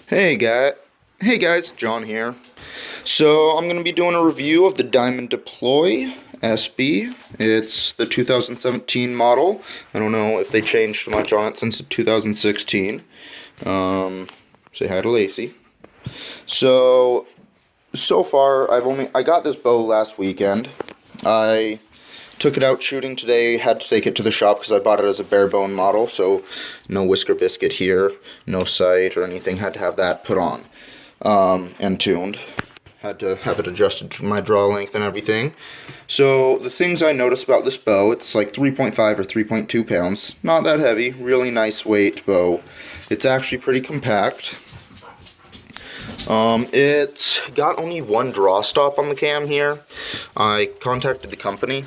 Hey guy, hey guys, John here. So I'm gonna be doing a review of the Diamond Deploy SB. It's the 2017 model. I don't know if they changed much on it since 2016. Say hi to Lacey. So far I got this bow last weekend. I took it out shooting today, had to take it to the shop because I bought it as a bare bone model, so no whisker biscuit here, no sight or anything, had to have that put on and tuned. Had to have it adjusted to my draw length and everything. So the things I noticed about this bow, it's like 3.5 or 3.2 pounds. Not that heavy, really nice weight bow. It's actually pretty compact. It's got only one draw stop on the cam here. I contacted the company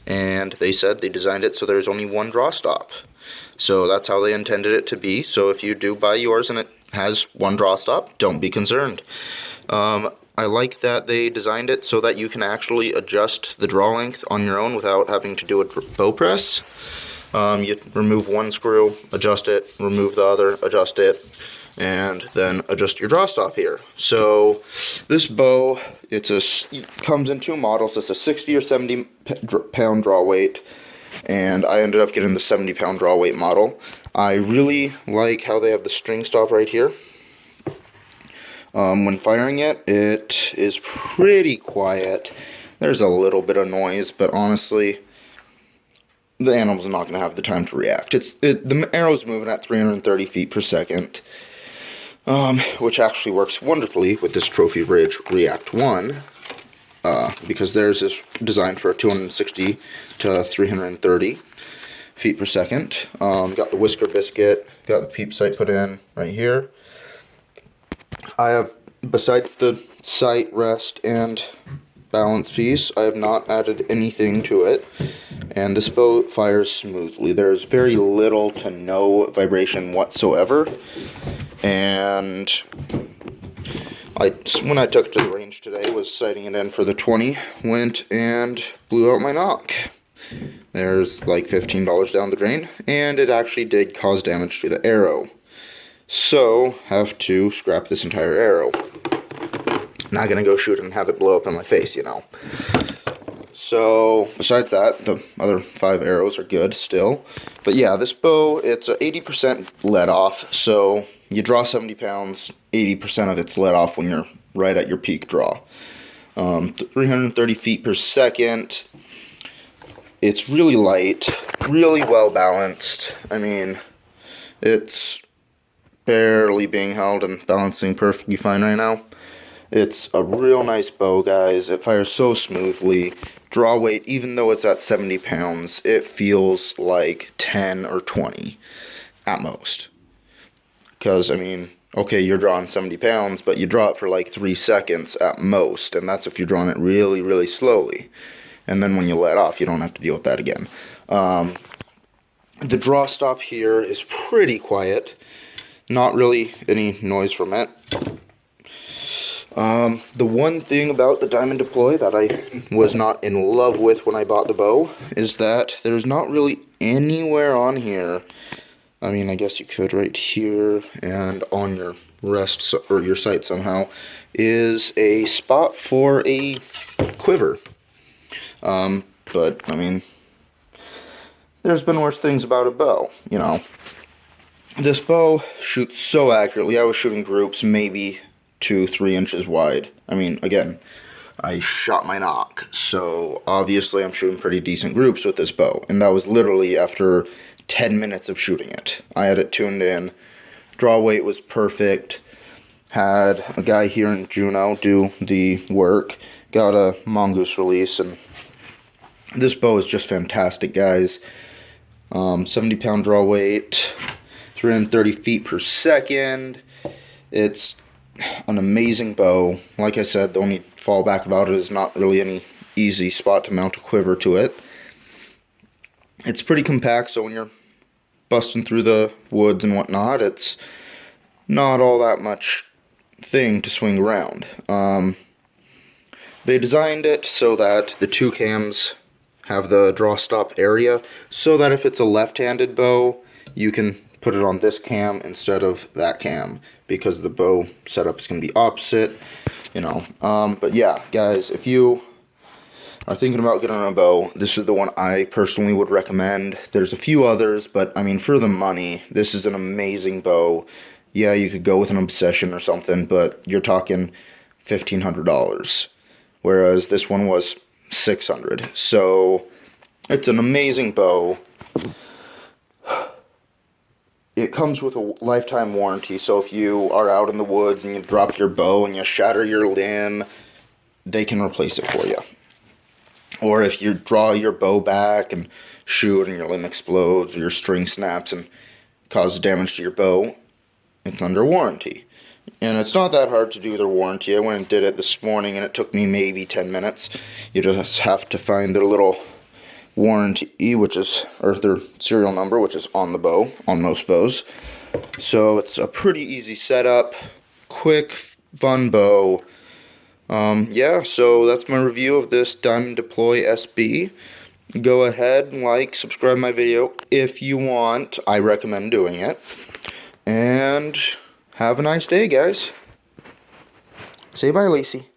and they said they designed it so there's only one draw stop. So that's how they intended it to be. So if you do buy yours and it has one draw stop, don't be concerned. I like that they designed it so that you can actually adjust the draw length on your own without having to do a bow press. You remove one screw, adjust it, remove the other, adjust it, and then adjust your draw stop here. So this bow, it comes in two models. It's a 60 or 70 pound draw weight, and I ended up getting the 70 pound draw weight model. I really like how they have the string stop right here. When firing it, it is pretty quiet. There's a little bit of noise, but honestly, the animal's not going to have the time to react. The arrow's moving at 330 feet per second. Which actually works wonderfully with this Trophy Ridge React 1, because theirs is designed for 260 to 330 feet per second. Got the whisker biscuit, got the peep sight put in right here. I have, besides the sight, rest, and balance piece, I have not added anything to it, and this bow fires smoothly. There's very little to no vibration whatsoever. And when I took it to the range today, was sighting it in for the 20, went and blew out my nock. There's like $15 down the drain, and it actually did cause damage to the arrow. So, have to scrap this entire arrow. Not gonna go shoot it and have it blow up in my face, you know. So, besides that, the other 5 arrows are good still. But yeah, this bow, it's a 80% let off, so you draw 70 pounds, 80% of it's let off when you're right at your peak draw. 330 feet per second. It's really light, really well balanced. I mean, it's barely being held and balancing perfectly fine right now. It's a real nice bow, guys. It fires so smoothly. Draw weight, even though it's at 70 pounds, it feels like 10 or 20 at most. Because, I mean, okay, you're drawing 70 pounds, but you draw it for like 3 seconds at most, and that's if you're drawing it really, really slowly. And then when you let off, you don't have to deal with that again. The draw stop here is pretty quiet. Not really any noise from it. The one thing about the Diamond Deploy that I was not in love with when I bought the bow is that there's not really anywhere on here. I mean, I guess you could right here and on your rest or your sight somehow is a spot for a quiver. But I mean, there's been worse things about a bow, you know. This bow shoots so accurately. I was shooting groups maybe 2-3 inches wide. I mean, again, I shot my nock, so obviously I'm shooting pretty decent groups with this bow, and that was literally after 10 minutes of shooting it. I had it tuned in, draw weight was perfect, had a guy here in Juneau do the work, got a mongoose release, and this bow is just fantastic, guys. 70 pound draw weight, 330 feet per second. It's an amazing bow. Like I said, the only fallback about it is not really any easy spot to mount a quiver to it. It's pretty compact, so when you're busting through the woods and whatnot, it's not all that much thing to swing around. They designed it so that the two cams have the draw stop area, so that if it's a left-handed bow, you can put it on this cam instead of that cam. because the bow setup is going to be opposite, you know. But yeah, guys, if you are thinking about getting a bow, this is the one I personally would recommend. There's a few others, but I mean, for the money, this is an amazing bow. Yeah, you could go with an Obsession or something, but you're talking $1,500, whereas this one was $600. So it's an amazing bow. It comes with a lifetime warranty, so if you are out in the woods and you drop your bow and you shatter your limb, they can replace it for you. Or if you draw your bow back and shoot and your limb explodes or your string snaps and causes damage to your bow, it's under warranty. And it's not that hard to do their warranty. I went and did it this morning and it took me maybe 10 minutes. You just have to find their little warranty, which is, or their serial number, which is on the bow, on most bows. So it's a pretty easy setup, quick, fun bow. Yeah, so that's my review of this Diamond Deploy SB. Go ahead and like, subscribe my video if you want. I recommend doing it. And have a nice day, guys. Say bye, Lacey.